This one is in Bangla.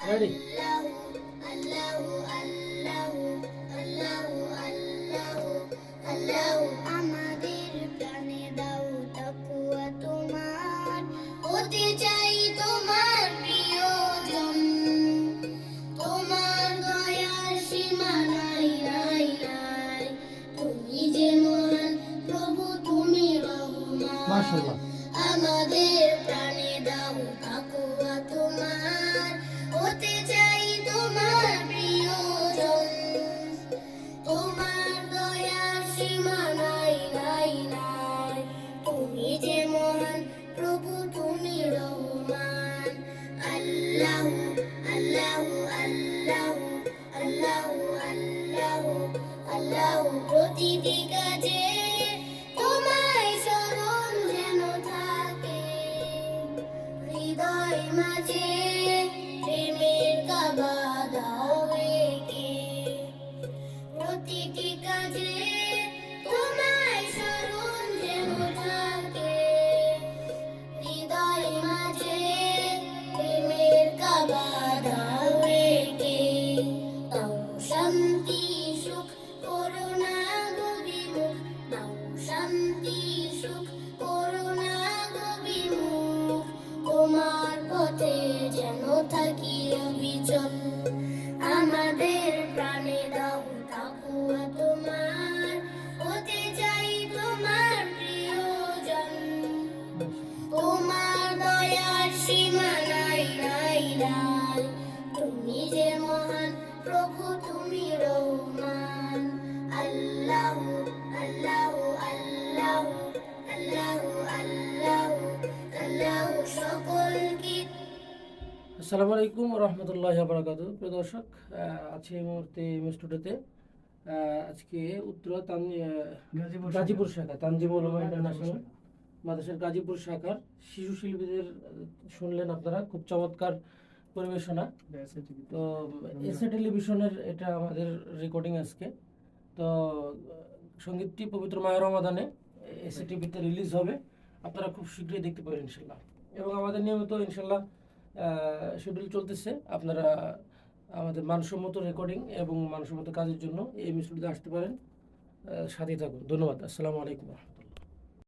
রেডি? আমাদের প্রাণে দাও তাকওয়া তোমার, হতে চাই তোমার প্রিয়জন। তোমার দয়ার সীমা নাই নাই নাই, তুমি যে মহান প্রভু, তুমি রহমান। মাশাআল্লাহ। আমাদের প্রাণে দাও তাকওয়া তোমার, হতে চাই তোমার প্রিয়জন। তোমার দয়ার সীমা নাই নাই নাই, তুমি যে মহান প্রভু, তুমি রহমান। আল্লাহু আল্লাহু আল্লাহু আল্লাহু আল্লাহু আল্লাহু, প্রতিটি কাজে তোমায় স্মরণ যেন থাকে, হৃদয় মাঝে প্রেমের কাবা দাও এঁকে। প্রতিটি কাজে তোমায় স্মরণ যেন থাকে, হৃদয় মাঝে প্রেমের কাবা দাও এঁকে। দাও শান্তি সুখ করুণা গবিমুখ, দাও শান্তি সুখ করুণা গবিমুখ। তোমার পথে যেন থাকি অবিচল, আমাদের প্রাণে দাও তাকওয়া তোমার, হতে চাই তোমার প্রিয়জন। তোমার দয়ার সীমা নাই নাই নাই, তুমি যে মহান প্রভু, তুমি রহমান। আল্লাহু আল্লাহু আল্লাহু আল্লাহু আল্লাহু আল্লাহু, সকল কি। আসসালামু আলাইকুম রহমতুল্লাহি ওয়া বারাকাতুহু। প্রিয় দর্শক, আছি এই মুহূর্তে স্টুডিওতে। আজকে উত্তরা গাজীপুর শাখা তানজিমুল উলামা ইন্টারন্যাশনাল মাদ্রাসার গাজীপুর শাখার শিশু শিল্পীদের শুনলেন আপনারা, খুব চমৎকার পরিবেশনা। তো এসএ টেলিভিশনের এটা আমাদের রেকর্ডিং আজকে। তো সঙ্গীতটি পবিত্র মাহে রমাদানে এসএ টিভিতে রিলিজ হবে, আপনারা খুব শীঘ্রই দেখতে পাবেন ইনশাল্লাহ। এবং আমাদের নিয়মিত ইনশাল্লাহ শিডিউল চলতেছে। আপনারা আমাদের মানসম্মত রেকর্ডিং এবং মানসম্মত কাজের জন্য এই স্টুডিওতে আসতে পারেন। সাথেই থাকুন। ধন্যবাদ। আসসালামু আলাইকুম।